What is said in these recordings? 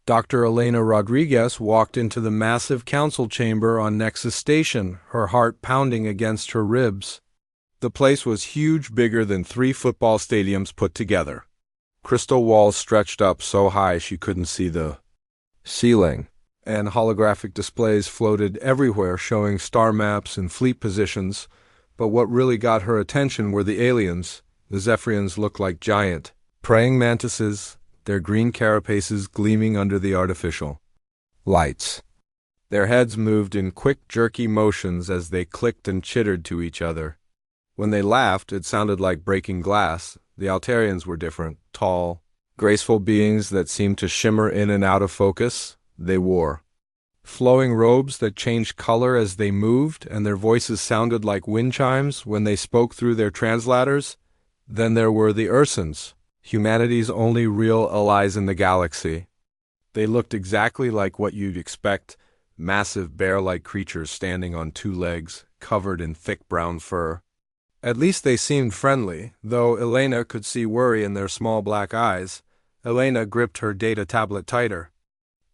Dr. Elena Rodriguez walked into the massive council chamber on Nexus Station, her heart pounding against her ribs. The place was huge, bigger than 3 football stadiums put together. Crystal walls stretched up so high she couldn't see the ceiling, and holographic displays floated everywhere showing star maps and fleet positions. But what really got her attention were the aliens. The Zephyrians looked like giant praying mantises, their green carapaces gleaming under the artificial lights. Their heads moved in quick, jerky motions as they clicked and chittered to each other. When they laughed, it sounded like breaking glass. The Altarians were different, tall, graceful beings that seemed to shimmer in and out of focus. They wore flowing robes that changed color as they moved, and their voices sounded like wind chimes when they spoke through their translators. Then there were the Ursans, humanity's only real allies in the galaxy. They looked exactly like what you'd expect, massive bear-like creatures standing on 2 legs, covered in thick brown fur. At least they seemed friendly, though Elena could see worry in their small black eyes. Elena gripped her data tablet tighter.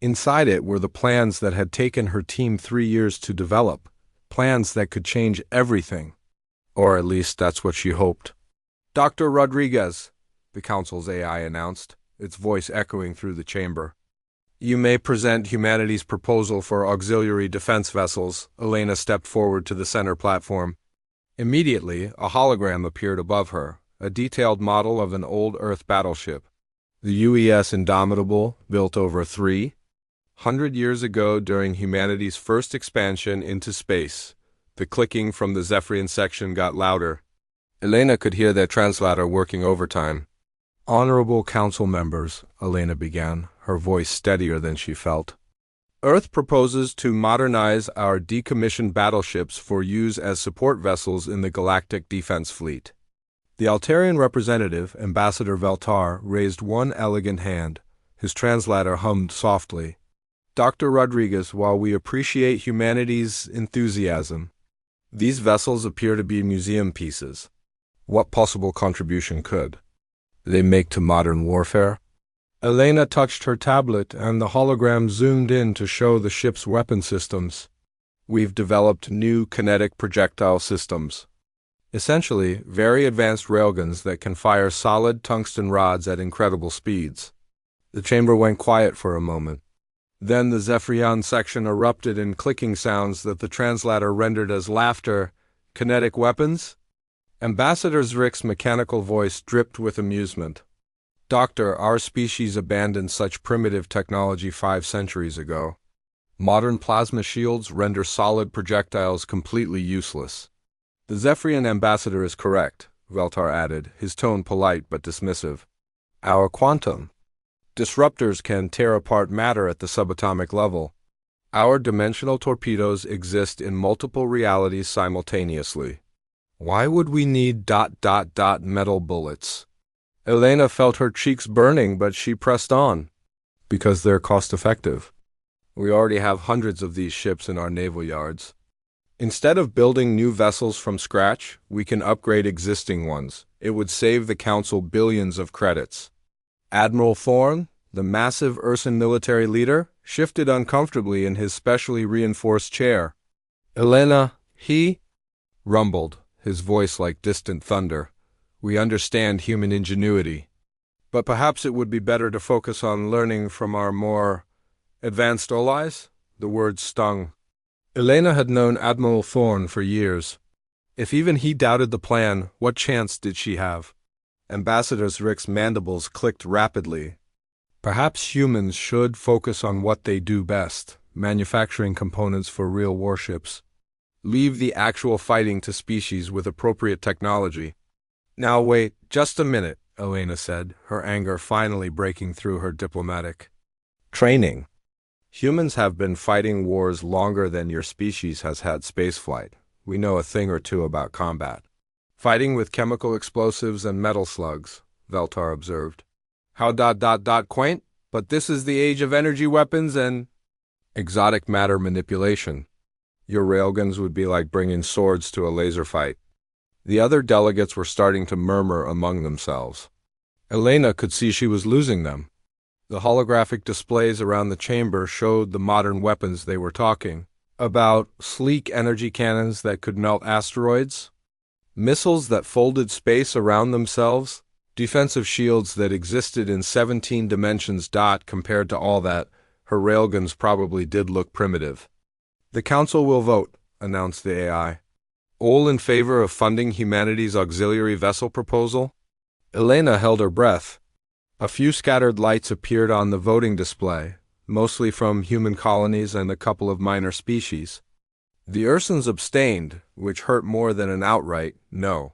Inside it were the plans that had taken her team 3 years to develop, plans that could change everything. Or at least that's what she hoped. "Dr. Rodriguez," the Council's AI announced, its voice echoing through the chamber. "You may present humanity's proposal for auxiliary defense vessels." Elena stepped forward to the center platform. Immediately, a hologram appeared above her, a detailed model of an old Earth battleship. The UES Indomitable, built over 300 years ago during humanity's first expansion into space. The clicking from the Zephyrian section got louder. Elena could hear their translator working overtime. "Honorable Council members," Elena began, her voice steadier than she felt. "Earth proposes to modernize our decommissioned battleships for use as support vessels in the Galactic Defense Fleet." The Altarian representative, Ambassador Veltar, raised one elegant hand. His translator hummed softly. "Dr. Rodriguez, while we appreciate humanity's enthusiasm, these vessels appear to be museum pieces. What possible contribution could they make to modern warfare?" Elena touched her tablet, and the hologram zoomed in to show the ship's weapon systems. "We've developed new kinetic projectile systems. Essentially, very advanced railguns that can fire solid tungsten rods at incredible speeds." The chamber went quiet for a moment. Then the Zephyrian section erupted in clicking sounds that the translator rendered as laughter. "Kinetic weapons?" Ambassador Zrick's mechanical voice dripped with amusement. "Doctor, our species abandoned such primitive technology 5 centuries ago. Modern plasma shields render solid projectiles completely useless." "The Zephyrian ambassador is correct," Veltar added, his tone polite but dismissive. "Our quantum disruptors can tear apart matter at the subatomic level. Our dimensional torpedoes exist in multiple realities simultaneously. Why would we need ... metal bullets?" Elena felt her cheeks burning, but she pressed on. "Because they're cost-effective. We already have hundreds of these ships in our naval yards. Instead of building new vessels from scratch, we can upgrade existing ones. It would save the Council billions of credits." Admiral Thorne, the massive Ursan military leader, shifted uncomfortably in his specially reinforced chair. "Elena, he rumbled, his voice like distant thunder. "We understand human ingenuity, but perhaps it would be better to focus on learning from our more advanced allies." The words stung. Elena had known Admiral Thorne for years. If even he doubted the plan, what chance did she have? Ambassador Zrick's mandibles clicked rapidly. "Perhaps humans should focus on what they do best, manufacturing components for real warships. Leave the actual fighting to species with appropriate technology." "Now wait, just a minute," Elena said, her anger finally breaking through her diplomatic training. "Humans have been fighting wars longer than your species has had spaceflight. We know a thing or two about combat. Fighting with chemical explosives and metal slugs," Veltar observed. "How ... quaint, but this is the age of energy weapons and exotic matter manipulation. Your railguns would be like bringing swords to a laser fight." The other delegates were starting to murmur among themselves. Elena could see she was losing them. The holographic displays around the chamber showed the modern weapons they were talking about: sleek energy cannons that could melt asteroids, missiles that folded space around themselves, defensive shields that existed in 17 dimensions. Compared to all that, her railguns probably did look primitive. "The Council will vote," announced the AI. "All in favor of funding humanity's auxiliary vessel proposal?" Elena held her breath. A few scattered lights appeared on the voting display, mostly from human colonies and a couple of minor species. The Ursans abstained, which hurt more than an outright no.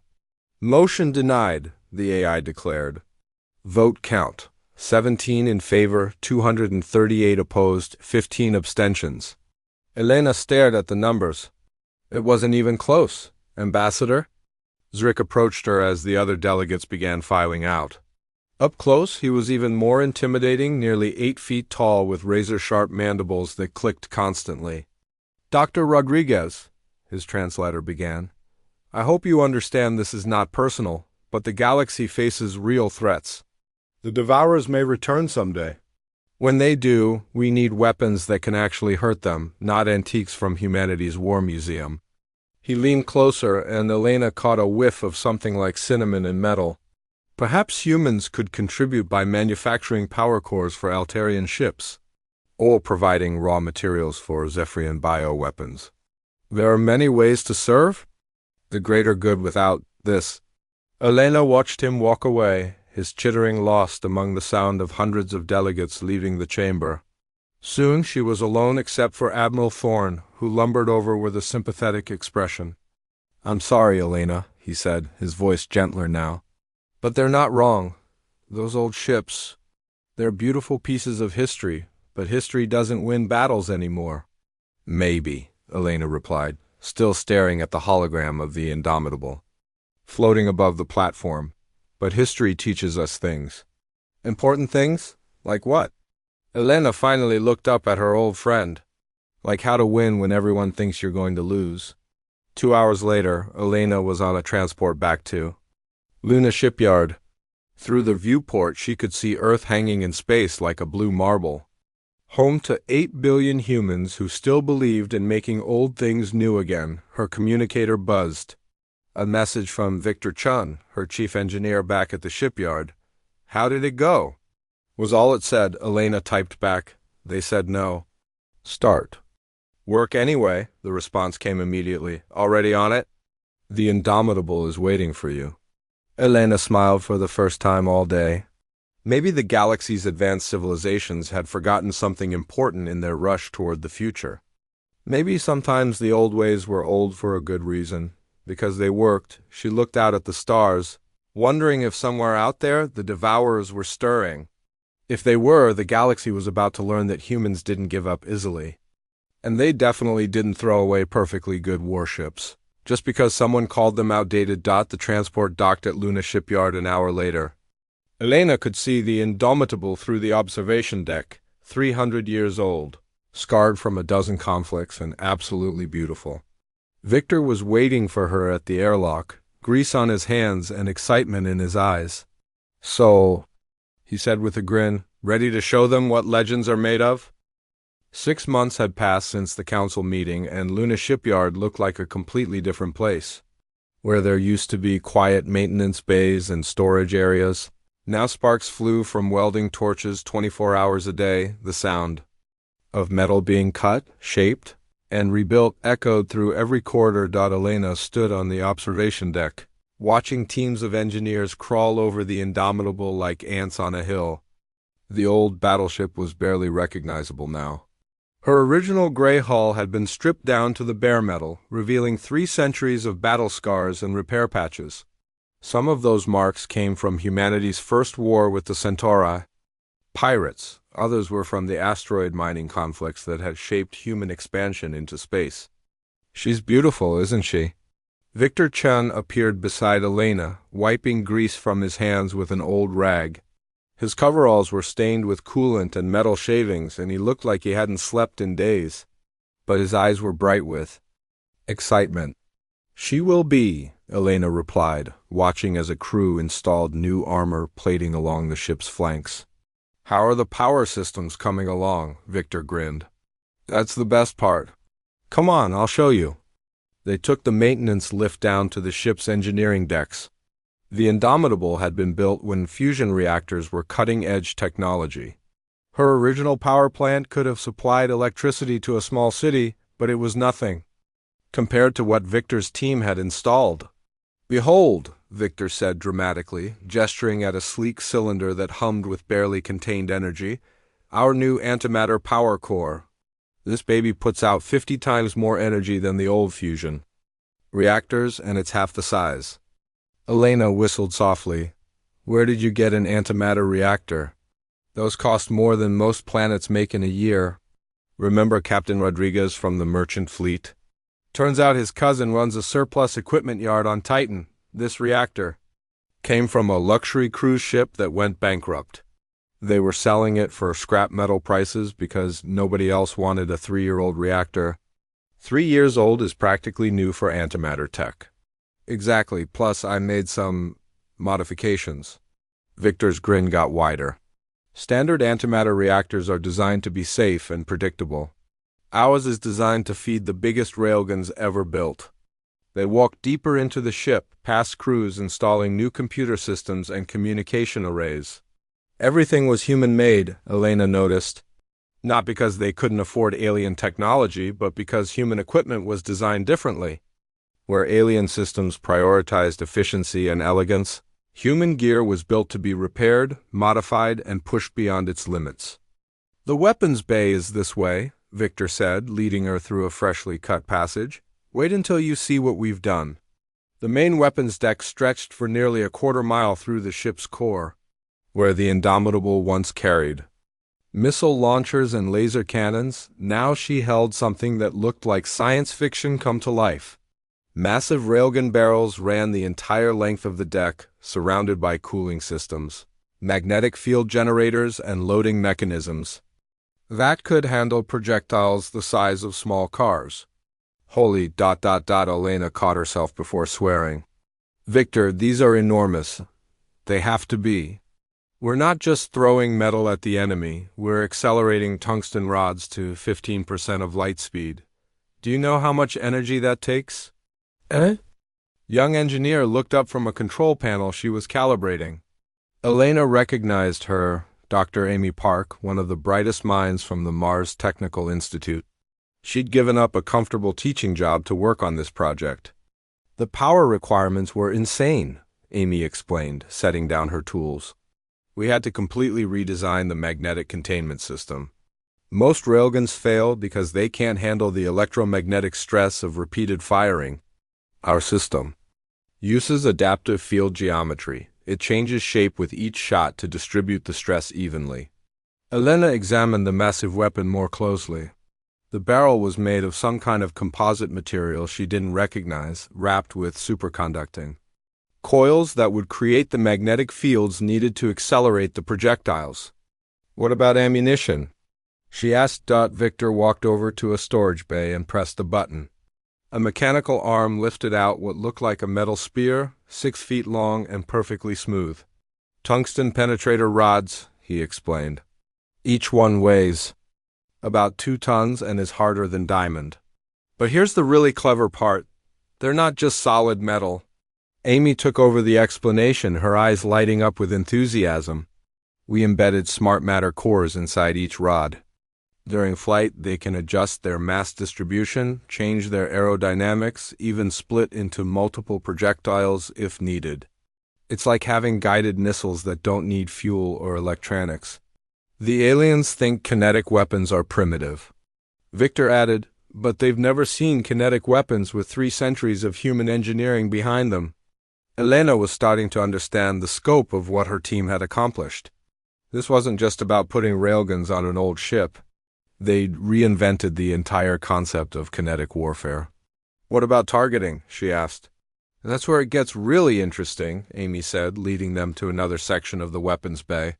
"Motion denied," the AI declared. "Vote count: 17 in favor, 238 opposed, 15 abstentions." Elena stared at the numbers. "It wasn't even close, Ambassador." Zrick approached her as the other delegates began filing out. Up close, he was even more intimidating, nearly 8 feet tall with razor-sharp mandibles that clicked constantly. "Dr. Rodriguez," his translator began, "I hope you understand this is not personal, but the galaxy faces real threats. The Devourers may return someday. When they do, we need weapons that can actually hurt them, not antiques from humanity's war museum." He leaned closer, and Elena caught a whiff of something like cinnamon and metal. "Perhaps humans could contribute by manufacturing power cores for Altarian ships, or providing raw materials for Zephyrian bioweapons. There are many ways to serve the greater good without this." Elena watched him walk away, his chittering lost among the sound of hundreds of delegates leaving the chamber. Soon she was alone except for Admiral Thorne, who lumbered over with a sympathetic expression. "I'm sorry, Elena," he said, his voice gentler now. "But they're not wrong. Those old ships, they're beautiful pieces of history, but history doesn't win battles anymore." "Maybe," Elena replied, still staring at the hologram of the Indomitable, floating above the platform. "But history teaches us things." "Important things? Like what?" Elena finally looked up at her old friend. "Like how to win when everyone thinks you're going to lose." 2 hours later, Elena was on a transport back to Luna Shipyard. Through the viewport, she could see Earth hanging in space like a blue marble. Home to 8 billion humans who still believed in making old things new again, her communicator buzzed. A message from Victor Chun, her chief engineer back at the shipyard. "How did it go?" was all it said. Elena typed back. They said no. "Start." "Work anyway," the response came immediately. "Already on it?" "The Indomitable is waiting for you." Elena smiled for the first time all day. Maybe the galaxy's advanced civilizations had forgotten something important in their rush toward the future. Maybe sometimes the old ways were old for a good reason. Because they worked, she looked out at the stars, wondering if somewhere out there the Devourers were stirring. If they were, the galaxy was about to learn that humans didn't give up easily. And they definitely didn't throw away perfectly good warships. Just because someone called them outdated. The transport docked at Luna Shipyard an hour later. Elena could see the Indomitable through the observation deck, 300 years old, scarred from a dozen conflicts and absolutely beautiful. Victor was waiting for her at the airlock, grease on his hands and excitement in his eyes. "So," he said with a grin, "ready to show them what legends are made of?" 6 months had passed since the council meeting, and Luna Shipyard looked like a completely different place. Where there used to be quiet maintenance bays and storage areas, now sparks flew from welding torches 24 hours a day. The sound of metal being cut, shaped, and rebuilt echoed through every corridor. Elena stood on the observation deck, watching teams of engineers crawl over the Indomitable like ants on a hill. The old battleship was barely recognizable now. Her original gray hull had been stripped down to the bare metal, revealing 3 centuries of battle scars and repair patches. Some of those marks came from humanity's first war with the Centauri pirates. Others were from the asteroid mining conflicts that had shaped human expansion into space. "She's beautiful, isn't she?" Victor Chun appeared beside Elena, wiping grease from his hands with an old rag. His coveralls were stained with coolant and metal shavings, and he looked like he hadn't slept in days. But his eyes were bright with excitement. "She will be," Elena replied, watching as a crew installed new armor plating along the ship's flanks. How are the power systems coming along? Victor grinned. That's the best part. Come on, I'll show you. They took the maintenance lift down to the ship's engineering decks. The Indomitable had been built when fusion reactors were cutting-edge technology. Her original power plant could have supplied electricity to a small city, but it was nothing compared to what Victor's team had installed. Behold, Victor said dramatically, gesturing at a sleek cylinder that hummed with barely contained energy, our new antimatter power core. This baby puts out 50 times more energy than the old fusion reactors, and it's half the size. Elena whistled softly. Where did you get an antimatter reactor? Those cost more than most planets make in a year. Remember Captain Rodriguez from the merchant fleet? Turns out his cousin runs a surplus equipment yard on Titan. This reactor came from a luxury cruise ship that went bankrupt. They were selling it for scrap metal prices because nobody else wanted a 3-year-old reactor. 3 years old is practically new for antimatter tech. Exactly, plus I made some modifications. Victor's grin got wider. Standard antimatter reactors are designed to be safe and predictable. Ours is designed to feed the biggest railguns ever built. They walked deeper into the ship, past crews installing new computer systems and communication arrays. Everything was human-made, Elena noticed. Not because they couldn't afford alien technology, but because human equipment was designed differently. Where alien systems prioritized efficiency and elegance, human gear was built to be repaired, modified, and pushed beyond its limits. The weapons bay is this way, Victor said, leading her through a freshly cut passage. Wait until you see what we've done. The main weapons deck stretched for nearly a quarter-mile through the ship's core, where the Indomitable once carried missile launchers and laser cannons. Now she held something that looked like science fiction come to life. Massive railgun barrels ran the entire length of the deck, surrounded by cooling systems, magnetic field generators, and loading mechanisms that could handle projectiles the size of small cars. Holy ... Elena caught herself before swearing. Victor, these are enormous. They have to be. We're not just throwing metal at the enemy, we're accelerating tungsten rods to 15% of light speed. Do you know how much energy that takes? Young engineer looked up from a control panel she was calibrating. Elena recognized her, Dr. Amy Park, one of the brightest minds from the Mars Technical Institute. She'd given up a comfortable teaching job to work on this project. The power requirements were insane, Amy explained, setting down her tools. We had to completely redesign the magnetic containment system. Most railguns fail because they can't handle the electromagnetic stress of repeated firing. Our system uses adaptive field geometry. It changes shape with each shot to distribute the stress evenly. Elena examined the massive weapon more closely. The barrel was made of some kind of composite material she didn't recognize, wrapped with superconducting coils that would create the magnetic fields needed to accelerate the projectiles. What about ammunition? She asked. Victor walked over to a storage bay and pressed a button. A mechanical arm lifted out what looked like a metal spear, 6 feet long and perfectly smooth. Tungsten penetrator rods, he explained. Each one weighs about 2 tons and is harder than diamond. But here's the really clever part. They're not just solid metal. Amy took over the explanation, her eyes lighting up with enthusiasm. We embedded smart matter cores inside each rod. During flight, they can adjust their mass distribution, change their aerodynamics, even split into multiple projectiles if needed. It's like having guided missiles that don't need fuel or electronics. The aliens think kinetic weapons are primitive. Victor added, but they've never seen kinetic weapons with 3 centuries of human engineering behind them. Elena was starting to understand the scope of what her team had accomplished. This wasn't just about putting railguns on an old ship. They'd reinvented the entire concept of kinetic warfare. What about targeting? She asked. That's where it gets really interesting, Amy said, leading them to another section of the weapons bay.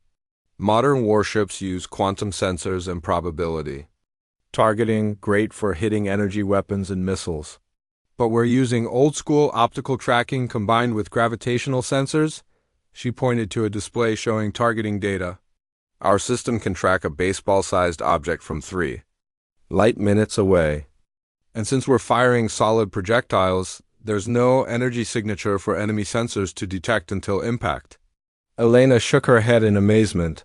Modern warships use quantum sensors and probability. Targeting, great for hitting energy weapons and missiles. But we're using old-school optical tracking combined with gravitational sensors? She pointed to a display showing targeting data. Our system can track a baseball-sized object from 3 light minutes away. And since we're firing solid projectiles, there's no energy signature for enemy sensors to detect until impact. Elena shook her head in amazement.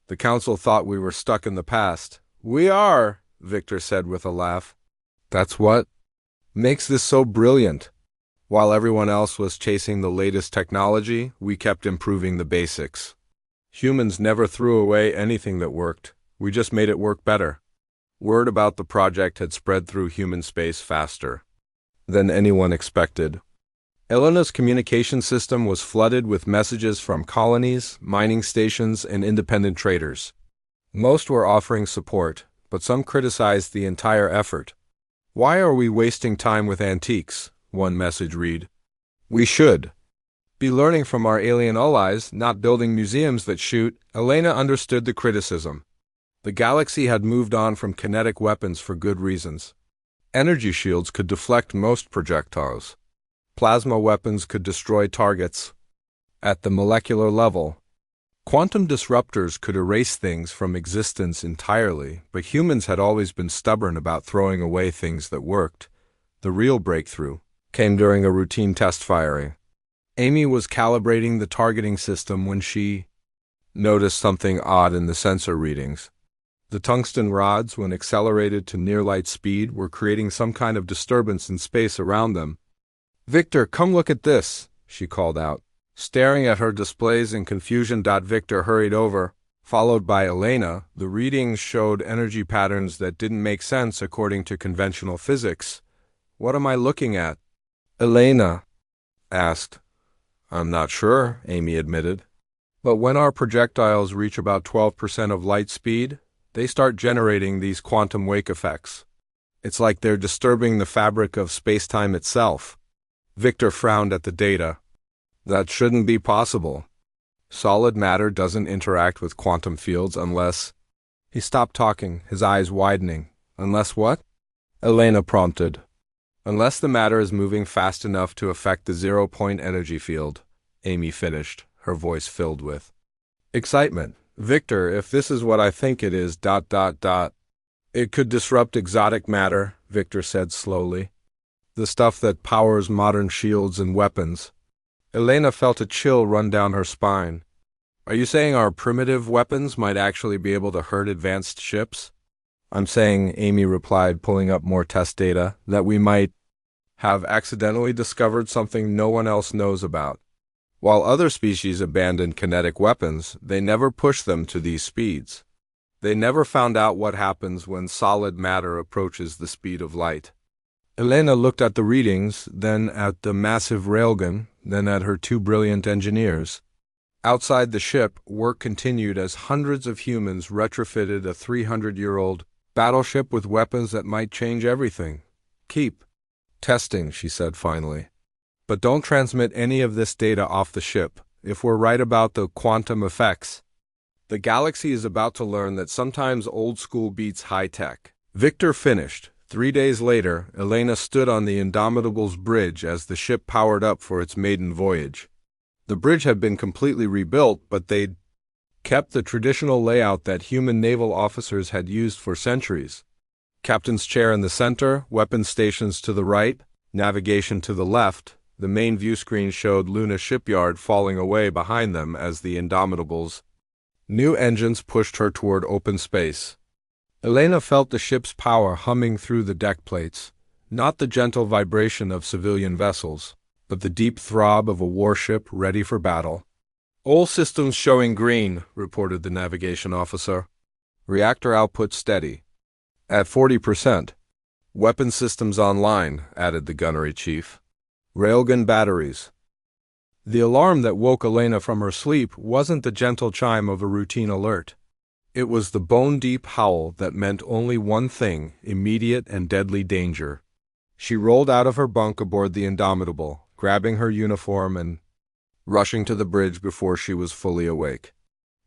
The council thought we were stuck in the past. We are, Victor said with a laugh. That's what makes this so brilliant. While everyone else was chasing the latest technology, we kept improving the basics. Humans never threw away anything that worked. We just made it work better. Word about the project had spread through human space faster than anyone expected. Elena's communication system was flooded with messages from colonies, mining stations, and independent traders. Most were offering support, but some criticized the entire effort. Why are we wasting time with antiques? One message read. We should be learning from our alien allies, not building museums that shoot. Elena understood the criticism. The galaxy had moved on from kinetic weapons for good reasons. Energy shields could deflect most projectiles. Plasma weapons could destroy targets at the molecular level. Quantum disruptors could erase things from existence entirely, but humans had always been stubborn about throwing away things that worked. The real breakthrough came during a routine test firing. Amy was calibrating the targeting system when she noticed something odd in the sensor readings. The tungsten rods, when accelerated to near-light speed, were creating some kind of disturbance in space around them. Victor, come look at this, she called out. Staring at her displays in confusion, Victor hurried over, followed by Elena. The readings showed energy patterns that didn't make sense according to conventional physics. What am I looking at? Elena asked. I'm not sure, Amy admitted. But when our projectiles reach about 12% of light speed, they start generating these quantum wake effects. It's like they're disturbing the fabric of space-time itself. Victor frowned at the data. That shouldn't be possible. Solid matter doesn't interact with quantum fields unless... He stopped talking, his eyes widening. Unless what? Elena prompted. Unless the matter is moving fast enough to affect the zero-point energy field, Amy finished, her voice filled with excitement. Victor, if this is what I think it is, it could disrupt exotic matter, Victor said slowly. The stuff that powers modern shields and weapons. Elena felt a chill run down her spine. Are you saying our primitive weapons might actually be able to hurt advanced ships? I'm saying, Amy replied, pulling up more test data, that we might have accidentally discovered something no one else knows about. While other species abandoned kinetic weapons, they never pushed them to these speeds. They never found out what happens when solid matter approaches the speed of light. Elena looked at the readings, then at the massive railgun, then at her two brilliant engineers. Outside the ship, work continued as hundreds of humans retrofitted a 300-year-old battleship with weapons that might change everything. Keep testing, she said finally. But don't transmit any of this data off the ship. If we're right about the quantum effects, the galaxy is about to learn that sometimes old school beats high tech. Victor finished. 3 days later, Elena stood on the Indomitable's bridge as the ship powered up for its maiden voyage. The bridge had been completely rebuilt, but they'd kept the traditional layout that human naval officers had used for centuries. Captain's chair in the center, weapons stations to the right, navigation to the left. The main view screen showed Luna shipyard falling away behind them as the Indomitable's new engines pushed her toward open space. Elena felt the ship's power humming through the deck plates, not the gentle vibration of civilian vessels, but the deep throb of a warship ready for battle. All systems showing green, reported the navigation officer. Reactor output steady. At 40%. Weapon systems online, added the gunnery chief. Railgun batteries. The alarm that woke Elena from her sleep wasn't the gentle chime of a routine alert. It was the bone-deep howl that meant only one thing, immediate and deadly danger. She rolled out of her bunk aboard the Indomitable, grabbing her uniform and rushing to the bridge before she was fully awake.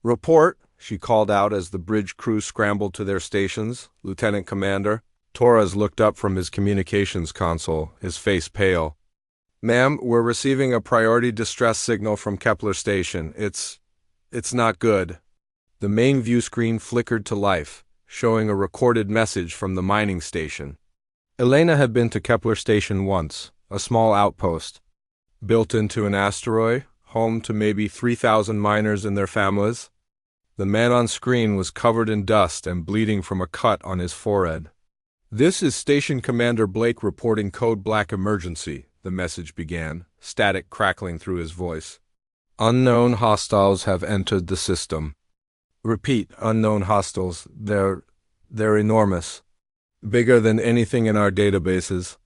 Report, she called out as the bridge crew scrambled to their stations. Lieutenant Commander Torres looked up from his communications console, his face pale. Ma'am, we're receiving a priority distress signal from Kepler Station. It's not good. The main view screen flickered to life, showing a recorded message from the mining station. Elena had been to Kepler Station once, a small outpost, built into an asteroid, home to maybe 3,000 miners and their families. The man on screen was covered in dust and bleeding from a cut on his forehead. "This is Station Commander Blake reporting Code Black Emergency," the message began, static crackling through his voice. "Unknown hostiles have entered the system. Repeat, unknown hostiles. They're enormous. Bigger than anything in our databases.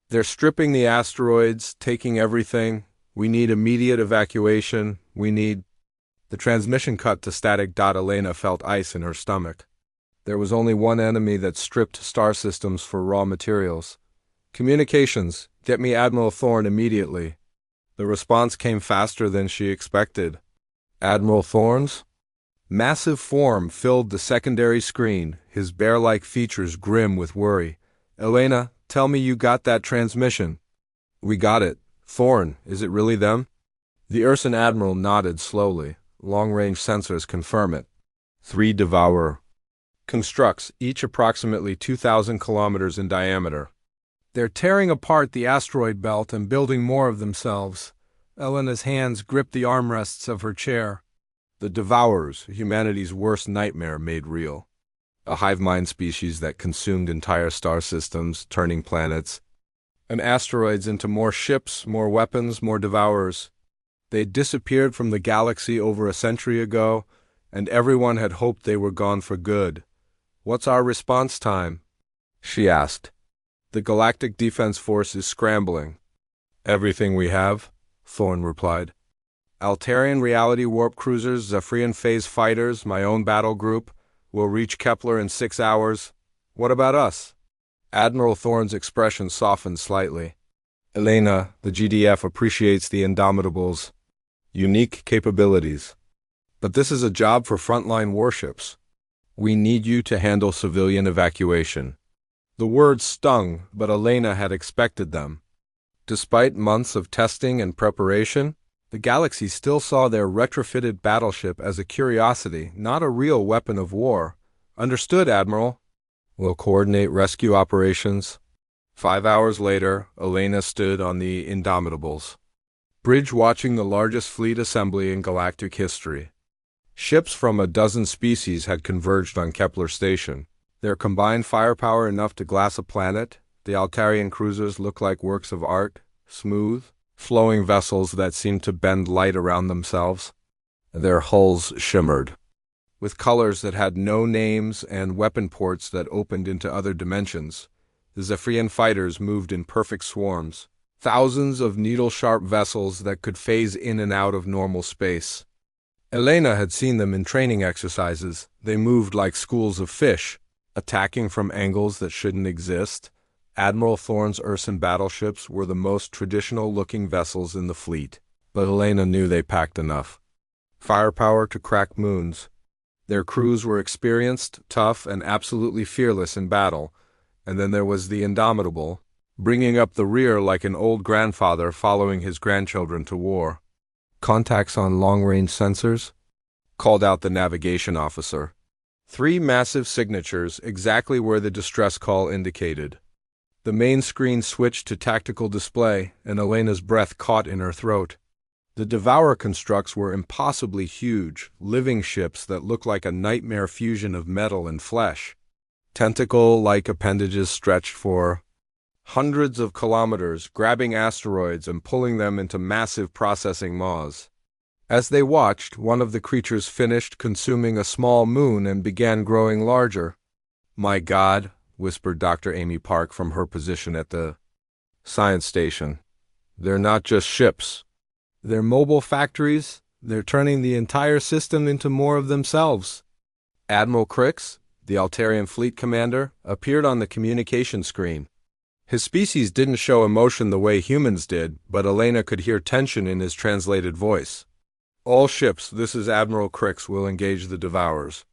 They're stripping the asteroids, taking everything. We need immediate evacuation. The transmission cut to static. Elena felt ice in her stomach. There was only one enemy that stripped star systems for raw materials. "Communications, get me Admiral Thorne immediately." The response came faster than she expected. Admiral Thorne's massive form filled the secondary screen, his bear-like features grim with worry. "Elena, tell me you got that transmission." "We got it. Thorne, is it really them?" The Ursan Admiral nodded slowly. "Long-range sensors confirm it. 3 Devourer constructs, each approximately 2,000 kilometers in diameter. They're tearing apart the asteroid belt and building more of themselves." Elena's hands gripped the armrests of her chair. The Devourers, humanity's worst nightmare made real. A hive mind species that consumed entire star systems, turning planets and asteroids into more ships, more weapons, more Devourers. They'd disappeared from the galaxy over a century ago, and everyone had hoped they were gone for good. "What's our response time?" she asked. "The Galactic Defense Force is scrambling." "Everything we have," Thorne replied. "Altarian reality warp cruisers, Zephyrian phase fighters, my own battle group, will reach Kepler in 6 hours. What about us?" Admiral Thorne's expression softened slightly. "Elena, the GDF appreciates the Indomitables' unique capabilities. But this is a job for frontline warships. We need you to handle civilian evacuation." The words stung, but Elena had expected them. Despite months of testing and preparation, the galaxy still saw their retrofitted battleship as a curiosity, not a real weapon of war. "Understood, Admiral. We'll coordinate rescue operations." 5 hours later, Elena stood on the Indomitables bridge watching the largest fleet assembly in galactic history. Ships from a dozen species had converged on Kepler Station. Their combined firepower enough to glass a planet. The Altarian cruisers looked like works of art, smooth, flowing vessels that seemed to bend light around themselves. Their hulls shimmered with colors that had no names and weapon ports that opened into other dimensions. The Zephyrian fighters moved in perfect swarms, thousands of needle-sharp vessels that could phase in and out of normal space. Elena had seen them in training exercises. They moved like schools of fish, attacking from angles that shouldn't exist. Admiral Thorne's Ursan battleships were the most traditional-looking vessels in the fleet, but Elena knew they packed enough firepower to crack moons. Their crews were experienced, tough, and absolutely fearless in battle. And then there was the Indomitable, bringing up the rear like an old grandfather following his grandchildren to war. "Contacts on long-range sensors?" called out the navigation officer. 3 massive signatures exactly where the distress call indicated. The main screen switched to tactical display, and Elena's breath caught in her throat. The Devourer constructs were impossibly huge, living ships that looked like a nightmare fusion of metal and flesh. Tentacle-like appendages stretched for hundreds of kilometers, grabbing asteroids and pulling them into massive processing maws. As they watched, one of the creatures finished consuming a small moon and began growing larger. "My God," whispered Dr. Amy Park from her position at the science station. "They're not just ships. They're mobile factories. They're turning the entire system into more of themselves." Admiral Crix, the Altarian fleet commander, appeared on the communication screen. His species didn't show emotion the way humans did, but Elena could hear tension in his translated voice. "All ships, this is Admiral Crix, will engage the Devourers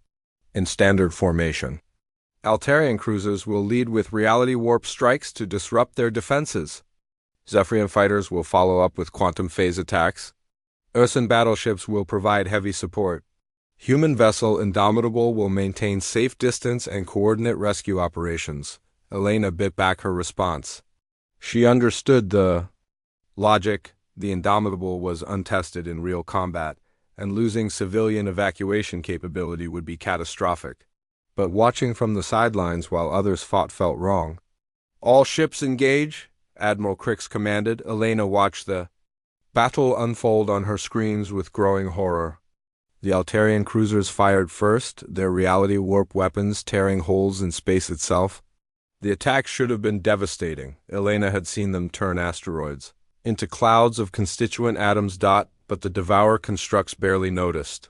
in standard formation. Altarian cruisers will lead with reality warp strikes to disrupt their defenses. Zephyrian fighters will follow up with quantum phase attacks. Ursan battleships will provide heavy support. Human vessel Indomitable will maintain safe distance and coordinate rescue operations. Elena bit back her response. She understood the logic. The Indomitable was untested in real combat, and losing civilian evacuation capability would be catastrophic. But watching from the sidelines while others fought felt wrong. "All ships engage," Admiral Crix commanded. Elena watched the battle unfold on her screens with growing horror. The Altarian cruisers fired first, their reality warp weapons tearing holes in space itself. The attack should have been devastating. Elena had seen them turn asteroids into clouds of constituent atoms. But the Devourer constructs barely noticed.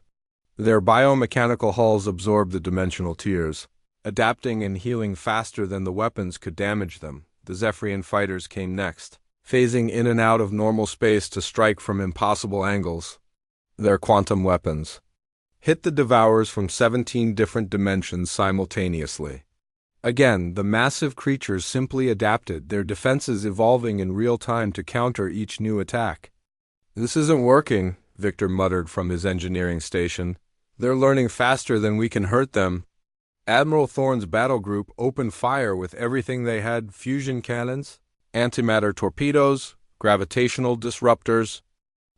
Their biomechanical hulls absorbed the dimensional tears, adapting and healing faster than the weapons could damage them. The Zephyrian fighters came next, phasing in and out of normal space to strike from impossible angles. Their quantum weapons hit the Devourers from 17 different dimensions simultaneously. Again, the massive creatures simply adapted, their defenses evolving in real time to counter each new attack. "This isn't working," Victor muttered from his engineering station. "They're learning faster than we can hurt them." Admiral Thorne's battle group opened fire with everything they had: fusion cannons, antimatter torpedoes, gravitational disruptors.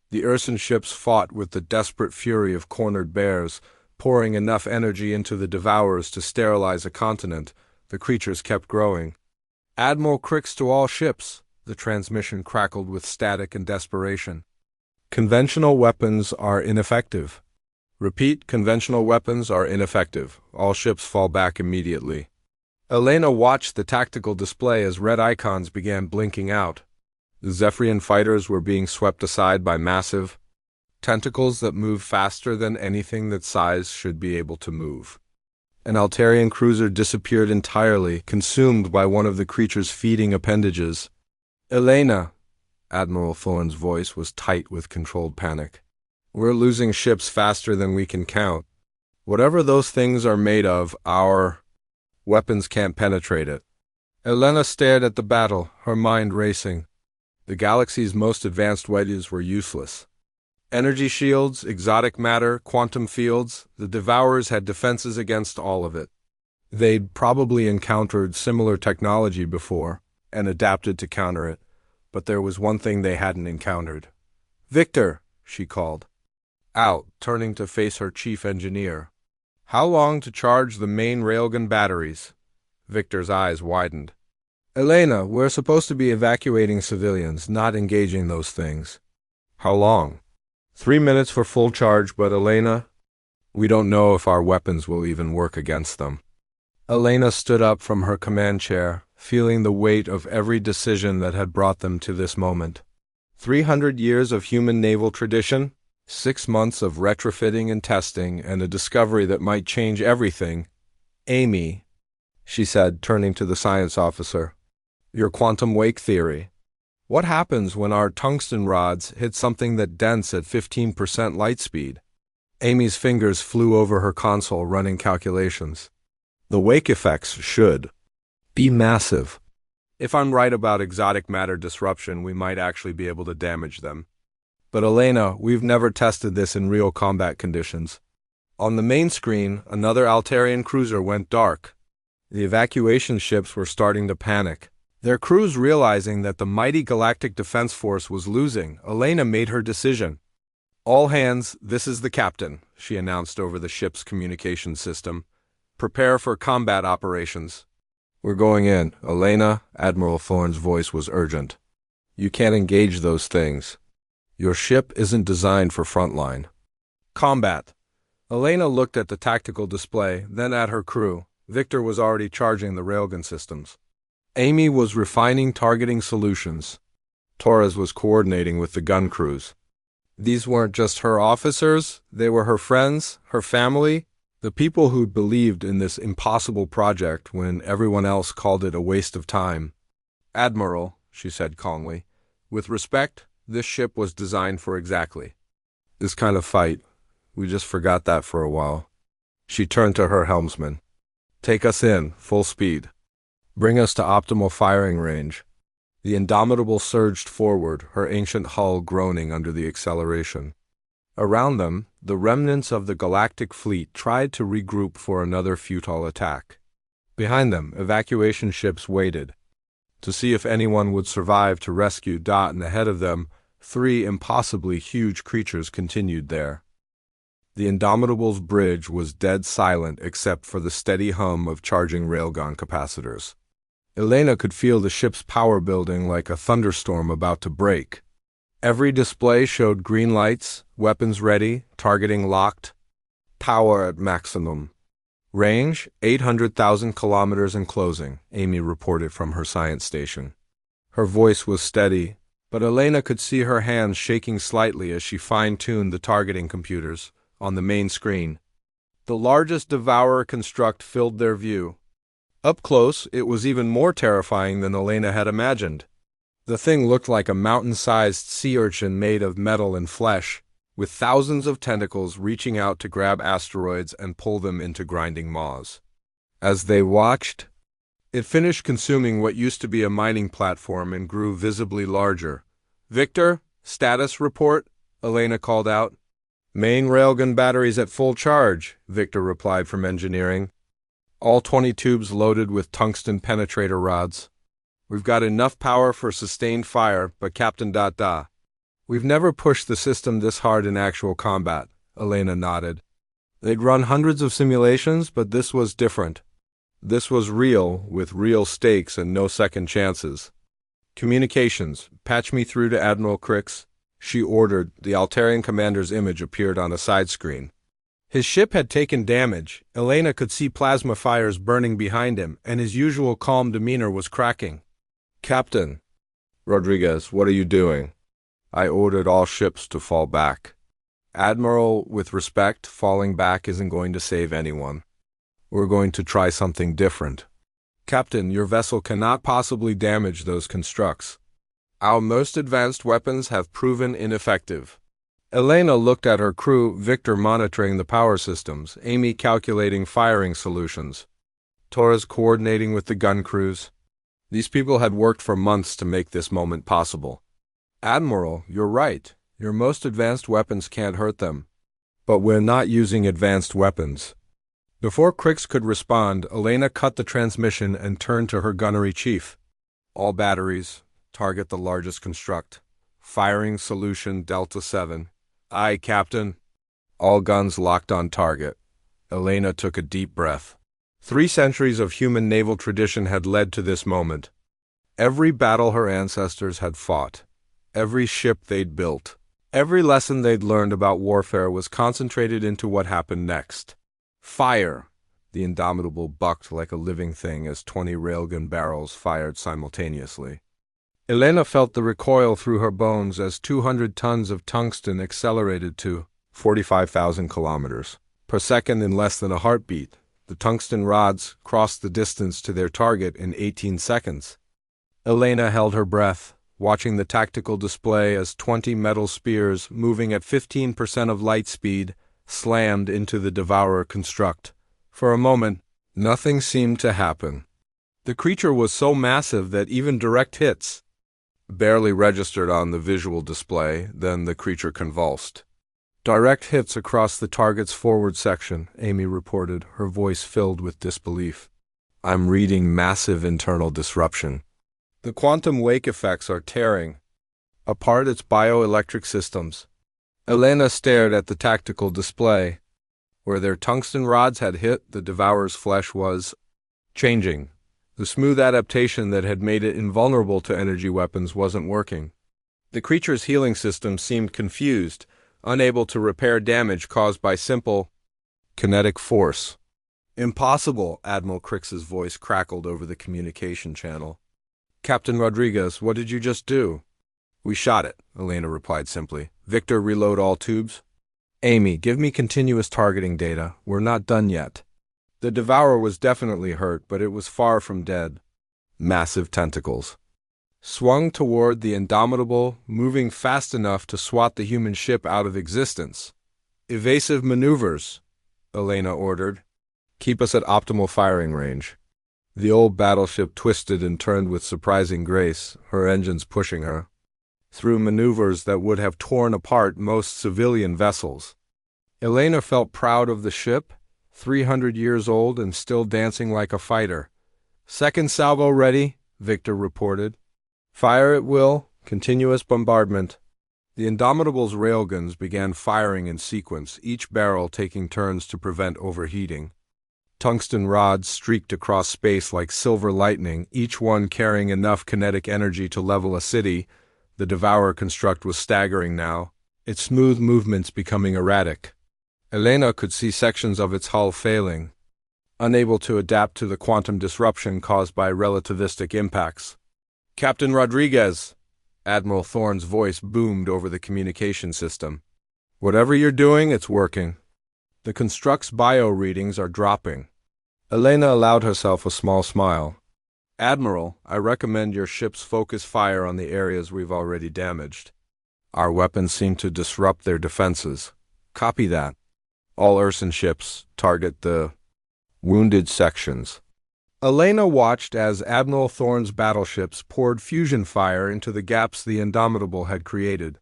The Ursan ships fought with the desperate fury of cornered bears, pouring enough energy into the Devourers to sterilize a continent. The creatures kept growing. "Admiral Crix to all ships," the transmission crackled with static and desperation. "Conventional weapons are ineffective. Repeat, conventional weapons are ineffective. All ships fall back immediately." Elena watched the tactical display as red icons began blinking out. The Zephyrian fighters were being swept aside by massive tentacles that moved faster than anything that size should be able to move. An Altarian cruiser disappeared entirely, consumed by one of the creature's feeding appendages. "Elena," Admiral Thorne's voice was tight with controlled panic. "We're losing ships faster than we can count. Whatever those things are made of, our weapons can't penetrate it." Elena stared at the battle, her mind racing. The galaxy's most advanced wedges were useless. Energy shields, exotic matter, quantum fields, the Devourers had defenses against all of it. They'd probably encountered similar technology before and adapted to counter it. But there was one thing they hadn't encountered. "Victor," she called out, turning to face her chief engineer. "How long to charge the main railgun batteries?" Victor's eyes widened. "Elena, we're supposed to be evacuating civilians, not engaging those things." "How long?" 3 minutes for full charge, but Elena, we don't know if our weapons will even work against them." Elena stood up from her command chair, feeling the weight of every decision that had brought them to this moment. 300 years of human naval tradition, 6 months of retrofitting and testing, and a discovery that might change everything. "Amy," she said, turning to the science officer, "your quantum wake theory. What happens when our tungsten rods hit something that dense at 15% light speed?" Amy's fingers flew over her console, running calculations. "The wake effects should be massive. If I'm right about exotic matter disruption, we might actually be able to damage them. But Elena, we've never tested this in real combat conditions." On the main screen, another Altarian cruiser went dark. The evacuation ships were starting to panic, their crews realizing that the mighty Galactic Defense Force was losing. Elena made her decision. "All hands, this is the captain," she announced over the ship's communication system. "Prepare for combat operations." "We're going in." "Elena," Admiral Thorne's voice was urgent. "You can't engage those things. Your ship isn't designed for frontline combat." Elena looked at the tactical display, then at her crew. Victor was already charging the railgun systems. Amy was refining targeting solutions. Torres was coordinating with the gun crews. These weren't just her officers, they were her friends, her family, the people who'd believed in this impossible project when everyone else called it a waste of time. "Admiral," she said calmly, "with respect, this ship was designed for exactly this kind of fight. We just forgot that for a while." She turned to her helmsman. "Take us in, full speed. Bring us to optimal firing range." The Indomitable surged forward, her ancient hull groaning under the acceleration. Around them, the remnants of the Galactic fleet tried to regroup for another futile attack. Behind them, evacuation ships waited to see if anyone would survive to rescue Dot, and ahead of them, three impossibly huge creatures continued there. The Indomitable's bridge was dead silent except for the steady hum of charging railgun capacitors. Elena could feel the ship's power building like a thunderstorm about to break. Every display showed green lights, weapons ready, targeting locked, power at maximum. Range, 800,000 kilometers and closing, Amy reported from her science station. Her voice was steady, but Elena could see her hands shaking slightly as she fine-tuned the targeting computers on the main screen. The largest Devourer construct filled their view. Up close, it was even more terrifying than Elena had imagined. The thing looked like a mountain-sized sea urchin made of metal and flesh, with thousands of tentacles reaching out to grab asteroids and pull them into grinding maws. As they watched, it finished consuming what used to be a mining platform and grew visibly larger. "Victor, status report," Elena called out. "Main railgun batteries at full charge," Victor replied from engineering. "All 20 tubes loaded with tungsten penetrator rods. We've got enough power for sustained fire, but Captain ... We've never pushed the system this hard in actual combat," Elena nodded. "They'd run hundreds of simulations, but this was different. This was real, with real stakes and no second chances. Communications, patch me through to Admiral Crix," she ordered. The Altarian commander's image appeared on a side screen. His ship had taken damage. Elena could see plasma fires burning behind him, and his usual calm demeanor was cracking. "Captain Rodriguez, what are you doing?" "I ordered all ships to fall back." "Admiral, with respect, falling back isn't going to save anyone. We're going to try something different." "Captain, your vessel cannot possibly damage those constructs. Our most advanced weapons have proven ineffective." Elena looked at her crew, Victor monitoring the power systems, Amy calculating firing solutions, Torres coordinating with the gun crews. These people had worked for months to make this moment possible. "Admiral, you're right. Your most advanced weapons can't hurt them. But we're not using advanced weapons." Before Crix could respond, Elena cut the transmission and turned to her gunnery chief. "All batteries, target the largest construct. Firing solution Delta 7. "Aye, Captain." All guns locked on target. Elena took a deep breath. 3 centuries of human naval tradition had led to this moment. Every battle her ancestors had fought, every ship they'd built, every lesson they'd learned about warfare was concentrated into what happened next. Fire! The Indomitable bucked like a living thing as 20 railgun barrels fired simultaneously. Elena felt the recoil through her bones as 200 tons of tungsten accelerated to 45,000 kilometers per second in less than a heartbeat. The tungsten rods crossed the distance to their target in 18 seconds. Elena held her breath, watching the tactical display as 20 metal spears, moving at 15% of light speed, slammed into the Devourer construct. For a moment, nothing seemed to happen. The creature was so massive that even direct hits barely registered on the visual display. Then the creature convulsed. "Direct hits across the target's forward section," Amy reported, her voice filled with disbelief. "I'm reading massive internal disruption. The quantum wake effects are tearing apart its bioelectric systems." Elena stared at the tactical display. Where their tungsten rods had hit, the Devourer's flesh was changing. The smooth adaptation that had made it invulnerable to energy weapons wasn't working. The creature's healing system seemed confused, unable to repair damage caused by simple kinetic force. "Impossible," Admiral Crix's voice crackled over the communication channel. "Captain Rodriguez, what did you just do?" "We shot it," Elena replied simply. "Victor, reload all tubes." "Amy, give me continuous targeting data. We're not done yet." The Devourer was definitely hurt, but it was far from dead. Massive tentacles swung toward the Indomitable, moving fast enough to swat the human ship out of existence. "Evasive maneuvers," Elena ordered. "Keep us at optimal firing range." The old battleship twisted and turned with surprising grace, her engines pushing her. through maneuvers that would have torn apart most civilian vessels. Elena felt proud of the ship, 300 years old and still dancing like a fighter. "Second salvo ready," Victor reported. "Fire at will, continuous bombardment." The Indomitable's railguns began firing in sequence, each barrel taking turns to prevent overheating. Tungsten rods streaked across space like silver lightning, each one carrying enough kinetic energy to level a city. The Devourer construct was staggering now, its smooth movements becoming erratic. Elena could see sections of its hull failing, unable to adapt to the quantum disruption caused by relativistic impacts. "Captain Rodriguez!" Admiral Thorne's voice boomed over the communication system. "Whatever you're doing, it's working. The construct's bio readings are dropping." Elena allowed herself a small smile. "Admiral, I recommend your ships focus fire on the areas we've already damaged. Our weapons seem to disrupt their defenses." "Copy that. All Ursan ships target the wounded sections." Elena watched as Admiral Thorne's battleships poured fusion fire into the gaps the Indomitable had created.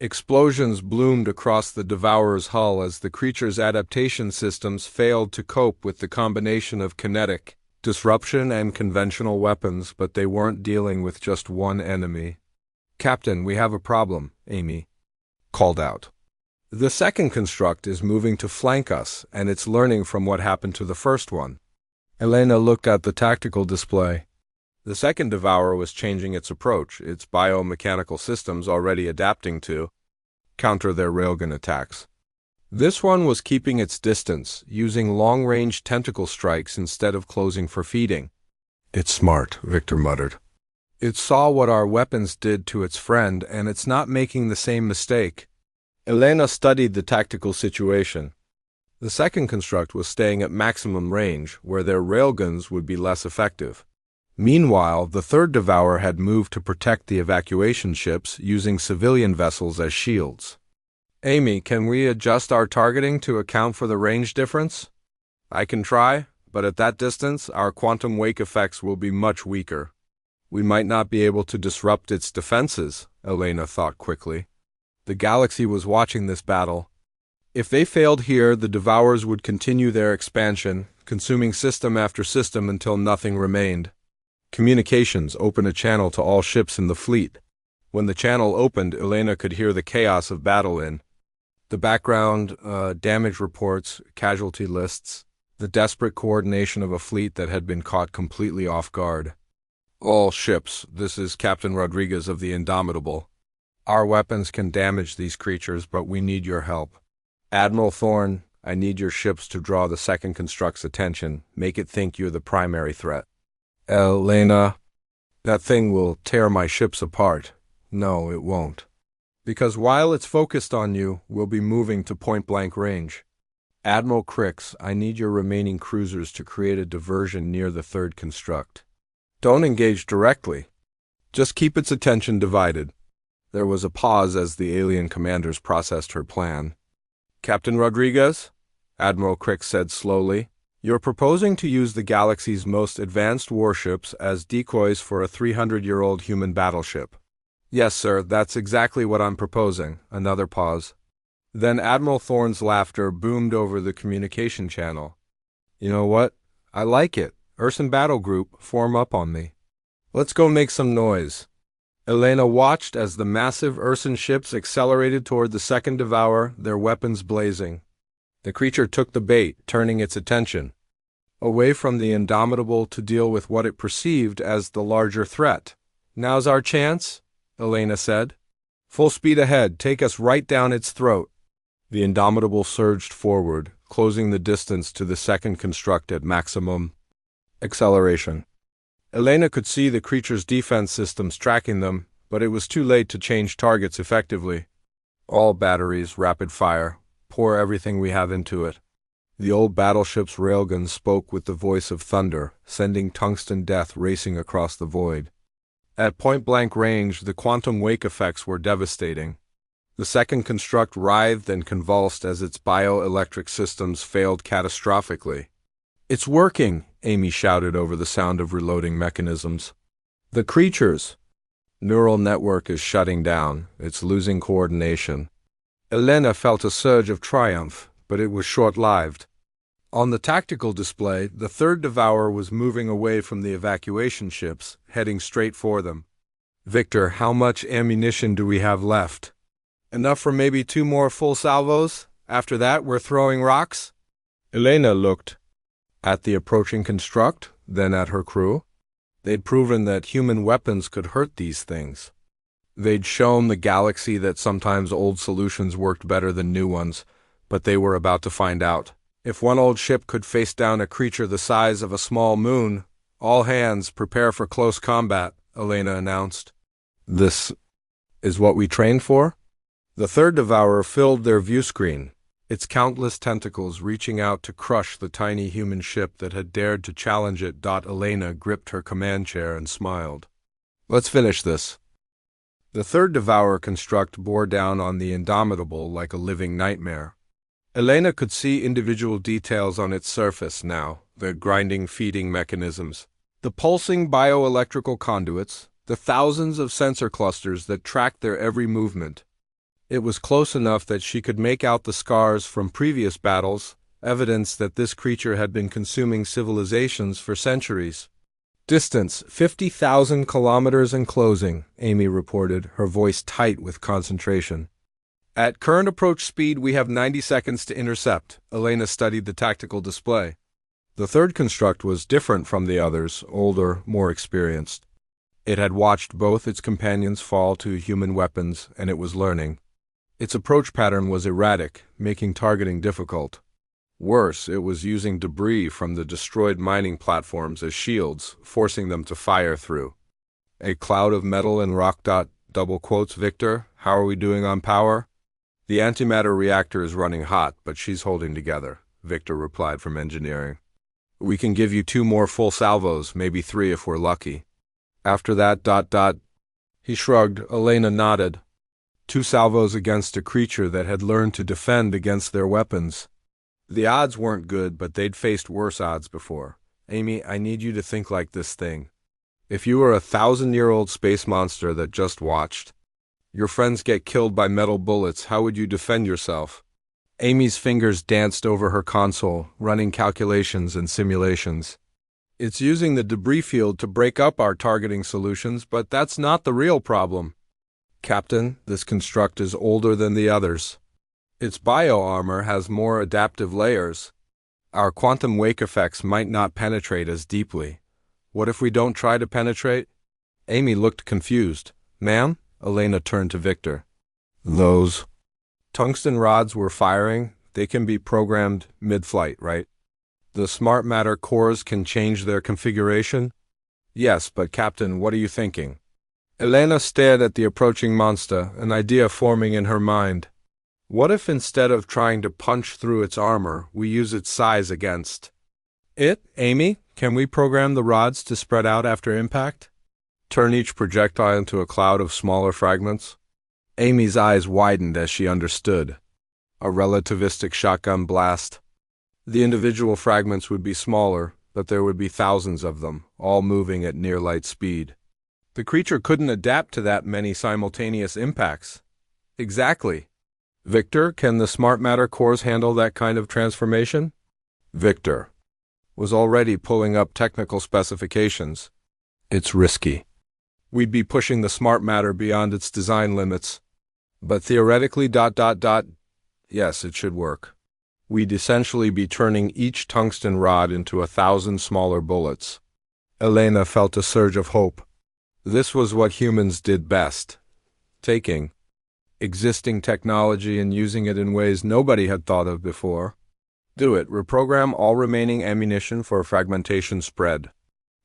Explosions bloomed across the Devourer's hull as the creature's adaptation systems failed to cope with the combination of kinetic disruption and conventional weapons, but they weren't dealing with just one enemy. "Captain, we have a problem," Amy called out. "The second construct is moving to flank us, and it's learning from what happened to the first one." Elena looked at the tactical display. The second Devourer was changing its approach, its biomechanical systems already adapting to counter their railgun attacks. This one was keeping its distance, using long-range tentacle strikes instead of closing for feeding. "It's smart," Victor muttered. "It saw what our weapons did to its friend, and it's not making the same mistake." Elena studied the tactical situation. The second construct was staying at maximum range, where their railguns would be less effective. Meanwhile, the third Devourer had moved to protect the evacuation ships, using civilian vessels as shields. "Amy, can we adjust our targeting to account for the range difference?" "I can try, but at that distance, our quantum wake effects will be much weaker." "We might not be able to disrupt its defenses," Elena thought quickly. The galaxy was watching this battle. If they failed here, the Devourers would continue their expansion, consuming system after system until nothing remained. Communications opened a channel to all ships in the fleet. When the channel opened, Elena could hear the chaos of battle in the background, damage reports, casualty lists, the desperate coordination of a fleet that had been caught completely off guard. "All ships, this is Captain Rodriguez of the Indomitable. Our weapons can damage these creatures, but we need your help. Admiral Thorne, I need your ships to draw the second construct's attention. Make it think you're the primary threat." "Elena, that thing will tear my ships apart." "No, it won't. Because while it's focused on you, we'll be moving to point-blank range. Admiral Crix, I need your remaining cruisers to create a diversion near the third construct. Don't engage directly. Just keep its attention divided." There was a pause as the alien commanders processed her plan. "Captain Rodriguez," Admiral Crix said slowly, "you're proposing to use the galaxy's most advanced warships as decoys for a 300-year-old human battleship." "Yes, sir, that's exactly what I'm proposing." Another pause. Then Admiral Thorne's laughter boomed over the communication channel. "You know what? I like it. Ursan Battle Group, form up on me. Let's go make some noise." Elena watched as the massive Ursan ships accelerated toward the second Devourer, their weapons blazing. The creature took the bait, turning its attention away from the Indomitable to deal with what it perceived as the larger threat. "Now's our chance," Elena said. "Full speed ahead, take us right down its throat." The Indomitable surged forward, closing the distance to the second construct at maximum acceleration. Elena could see the creature's defense systems tracking them, but it was too late to change targets effectively. "All batteries, rapid fire. Pour everything we have into it." The old battleship's railgun spoke with the voice of thunder, sending tungsten death racing across the void. At point-blank range, the quantum wake effects were devastating. The second construct writhed and convulsed as its bioelectric systems failed catastrophically. "It's working!" Amy shouted over the sound of reloading mechanisms. "The creatures!" Neural network is shutting down. It's losing coordination. Elena felt a surge of triumph, but it was short-lived. On the tactical display, the third Devourer was moving away from the evacuation ships, heading straight for them. Victor, how much ammunition do we have left? Enough for maybe 2 more full salvos? After that, we're throwing rocks? Elena looked at the approaching construct, then at her crew. They'd proven that human weapons could hurt these things. They'd shown the galaxy that sometimes old solutions worked better than new ones, but they were about to find out. If one old ship could face down a creature the size of a small moon, all hands prepare for close combat, Elena announced. This is what we trained for? The third Devourer filled their view screen, its countless tentacles reaching out to crush the tiny human ship that had dared to challenge it. Elena gripped her command chair and smiled. Let's finish this. The third Devourer construct bore down on the Indomitable like a living nightmare. Elena could see individual details on its surface now, the grinding feeding mechanisms, the pulsing bioelectrical conduits, the thousands of sensor clusters that tracked their every movement. It was close enough that she could make out the scars from previous battles, evidence that this creature had been consuming civilizations for centuries. Distance, 50,000 kilometers and closing, Amy reported, her voice tight with concentration. At current approach speed, we have 90 seconds to intercept. Elena studied the tactical display. The third construct was different from the others, older, more experienced. It had watched both its companions fall to human weapons, and it was learning. Its approach pattern was erratic, making targeting difficult. Worse, it was using debris from the destroyed mining platforms as shields, forcing them to fire through. A cloud of metal and rock. Double quotes, Victor, how are we doing on power? The antimatter reactor is running hot, but she's holding together, Victor replied from engineering. We can give you 2 more full salvos, maybe 3 if we're lucky. After that. He shrugged. Elena nodded. 2 salvos against a creature that had learned to defend against their weapons. The odds weren't good, but they'd faced worse odds before. Amy, I need you to think like this thing. If you were a 1,000-year-old space monster that just watched, your friends get killed by metal bullets, how would you defend yourself? Amy's fingers danced over her console, running calculations and simulations. It's using the debris field to break up our targeting solutions, but that's not the real problem. Captain, this construct is older than the others. Its bio-armor has more adaptive layers. Our quantum wake effects might not penetrate as deeply. What if we don't try to penetrate? Amy looked confused. Ma'am? Elena turned to Victor. Those tungsten rods were firing. They can be programmed mid-flight, right? The smart matter cores can change their configuration? Yes, but Captain, what are you thinking? Elena stared at the approaching monster, an idea forming in her mind. What if instead of trying to punch through its armor, we use its size against it? Amy, can we program the rods to spread out after impact? Turn each projectile into a cloud of smaller fragments? Amy's eyes widened as she understood. A relativistic shotgun blast. The individual fragments would be smaller, but there would be thousands of them, all moving at near light speed. The creature couldn't adapt to that many simultaneous impacts. Exactly. Victor, can the smart matter cores handle that kind of transformation? Victor was already pulling up technical specifications. It's risky. We'd be pushing the smart matter beyond its design limits. But theoretically, yes, it should work. We'd essentially be turning each tungsten rod into 1,000 smaller bullets. Elena felt a surge of hope. This was what humans did best. Taking existing technology and using it in ways nobody had thought of before. Do it. Reprogram all remaining ammunition for fragmentation spread.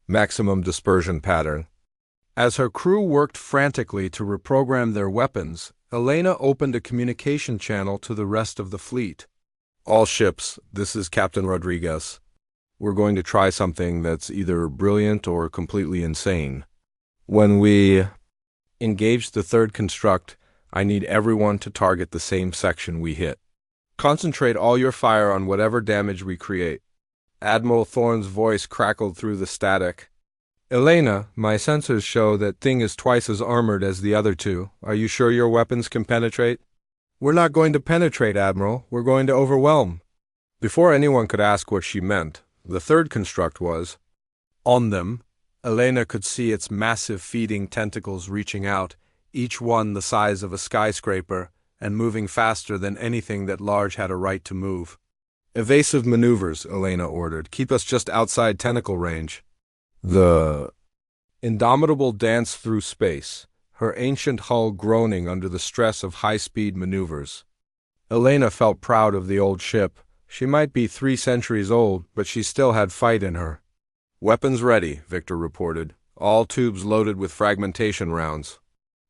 Maximum dispersion pattern. As her crew worked frantically to reprogram their weapons, Elena opened a communication channel to the rest of the fleet. All ships, this is Captain Rodriguez. We're going to try something that's either brilliant or completely insane. When we engage the third construct, I need everyone to target the same section we hit. Concentrate all your fire on whatever damage we create. Admiral Thorne's voice crackled through the static. Elena, my sensors show that thing is twice as armored as the other two. Are you sure your weapons can penetrate? We're not going to penetrate, Admiral. We're going to overwhelm. Before anyone could ask what she meant, the third construct was on them. Elena could see its massive feeding tentacles reaching out, each one the size of a skyscraper, and moving faster than anything that large had a right to move. Evasive maneuvers, Elena ordered. Keep us just outside tentacle range. The Indomitable danced through space, her ancient hull groaning under the stress of high-speed maneuvers. Elena felt proud of the old ship. She might be 3 centuries old, but she still had fight in her. Weapons ready, Victor reported. All tubes loaded with fragmentation rounds.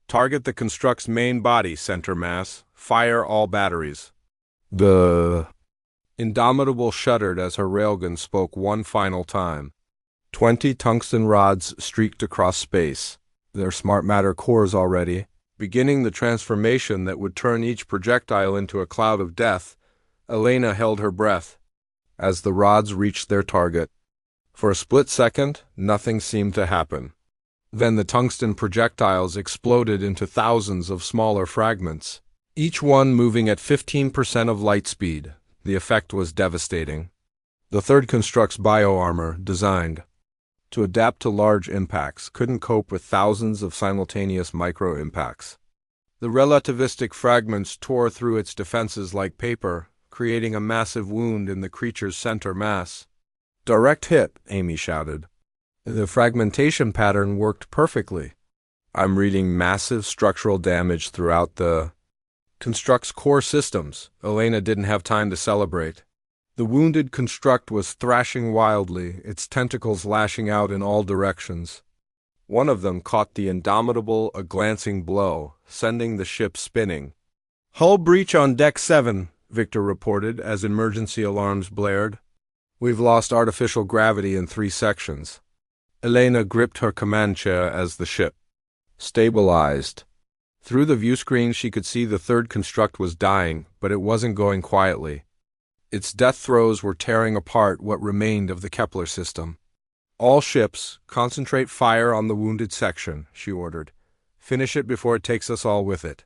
Target the construct's main body, center mass. Fire all batteries. The Indomitable shuddered as her railgun spoke one final time. 20 tungsten rods streaked across space, their smart matter cores already, beginning the transformation that would turn each projectile into a cloud of death. Elena held her breath as the rods reached their target. For a split second, nothing seemed to happen. Then the tungsten projectiles exploded into thousands of smaller fragments, each one moving at 15% of light speed. The effect was devastating. The third construct's bioarmor, designed to adapt to large impacts, couldn't cope with thousands of simultaneous micro-impacts. The relativistic fragments tore through its defenses like paper, creating a massive wound in the creature's center mass. Direct hit, Amy shouted. The fragmentation pattern worked perfectly. I'm reading massive structural damage throughout the construct's core systems. Elena didn't have time to celebrate. The wounded construct was thrashing wildly, its tentacles lashing out in all directions. One of them caught the Indomitable a glancing blow, sending the ship spinning. Hull breach on Deck 7, Victor reported as emergency alarms blared. We've lost artificial gravity in 3 sections. Elena gripped her command chair as the ship stabilized. Through the viewscreen she could see the third construct was dying, but it wasn't going quietly. Its death throes were tearing apart what remained of the Kepler system. All ships, concentrate fire on the wounded section, she ordered. Finish it before it takes us all with it.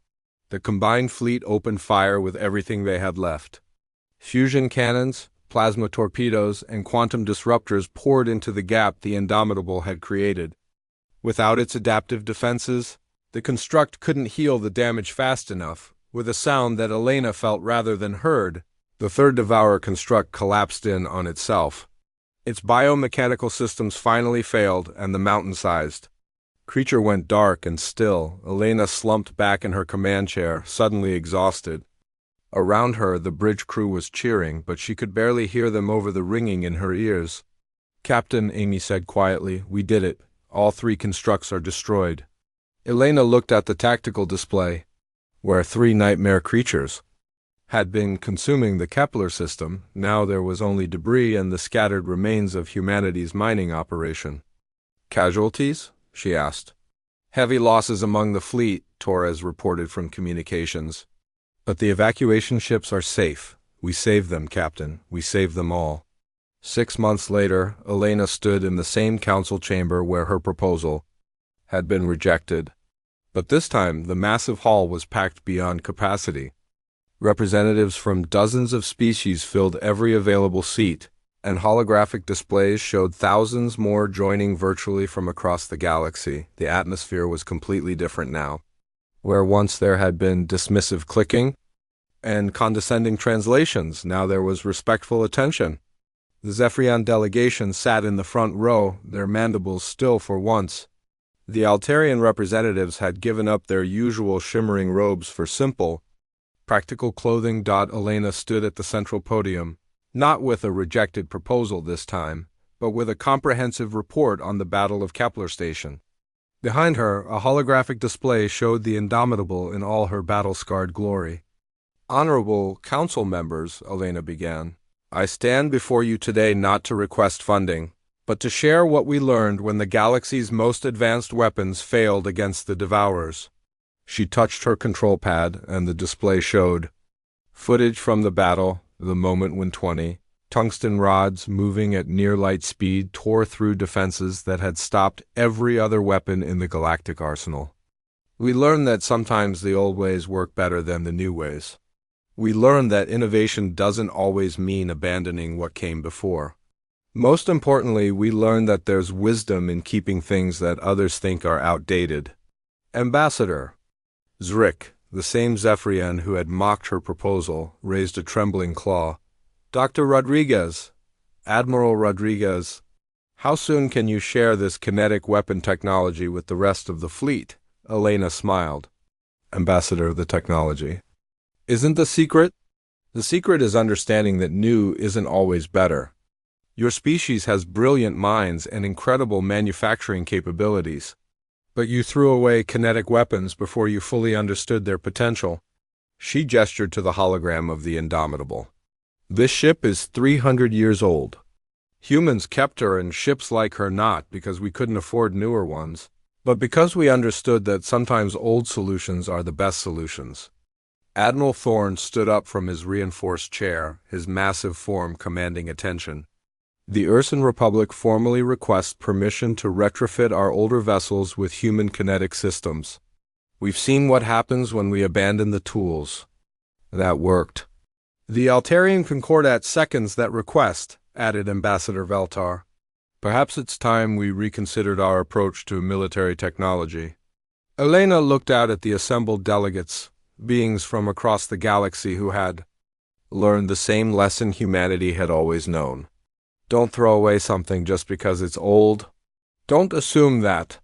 The combined fleet opened fire with everything they had left. Fusion cannons, plasma torpedoes, and quantum disruptors poured into the gap the Indomitable had created. Without its adaptive defenses, the construct couldn't heal the damage fast enough. With a sound that Elena felt rather than heard, the third Devourer construct collapsed in on itself. Its biomechanical systems finally failed, and the mountain sized creature went dark and still. Elena slumped back in her command chair, suddenly exhausted. Around her, the bridge crew was cheering, but she could barely hear them over the ringing in her ears. Captain, Amy said quietly, we did it. All 3 constructs are destroyed. Elena looked at the tactical display, where 3 nightmare creatures had been consuming the Kepler system. Now there was only debris and the scattered remains of humanity's mining operation. Casualties? She asked. Heavy losses among the fleet, Torres reported from communications. But the evacuation ships are safe. We saved them, Captain. We saved them all. 6 months later, Elena stood in the same council chamber where her proposal had been rejected. But this time, the massive hall was packed beyond capacity. Representatives from dozens of species filled every available seat, and holographic displays showed thousands more joining virtually from across the galaxy. The atmosphere was completely different now. Where once there had been dismissive clicking and condescending translations, now there was respectful attention. The Zephyrian delegation sat in the front row, their mandibles still for once. The Altarian representatives had given up their usual shimmering robes for simple, practical clothing. Elena stood at the central podium, not with a rejected proposal this time, but with a comprehensive report on the Battle of Kepler Station. Behind her, a holographic display showed the Indomitable in all her battle-scarred glory. Honorable Council members, Elena began, I stand before you today not to request funding, but to share what we learned when the galaxy's most advanced weapons failed against the Devourers. She touched her control pad, and the display showed footage from the battle, the moment when 20 Tungsten rods, moving at near light speed, tore through defenses that had stopped every other weapon in the galactic arsenal. We learned that sometimes the old ways work better than the new ways. We learned that innovation doesn't always mean abandoning what came before. Most importantly, we learned that there's wisdom in keeping things that others think are outdated. Ambassador Zrick, the same Zephyrian who had mocked her proposal, raised a trembling claw. Dr. Rodriguez, Admiral Rodriguez, how soon can you share this kinetic weapon technology with the rest of the fleet? Elena smiled. Ambassador of the technology. Isn't the secret? The secret is understanding that new isn't always better. Your species has brilliant minds and incredible manufacturing capabilities. But you threw away kinetic weapons before you fully understood their potential. She gestured to the hologram of the Indomitable. This ship is 300 years old. Humans kept her and ships like her not because we couldn't afford newer ones, but because we understood that sometimes old solutions are the best solutions. Admiral Thorne stood up from his reinforced chair, his massive form commanding attention. The Ursan Republic formally requests permission to retrofit our older vessels with human kinetic systems. We've seen what happens when we abandon the tools. That worked. The Altarian Concordat seconds that request, added Ambassador Veltar. Perhaps it's time we reconsidered our approach to military technology. Elena looked out at the assembled delegates, beings from across the galaxy who had learned the same lesson humanity had always known. Don't throw away something just because it's old. Don't assume that,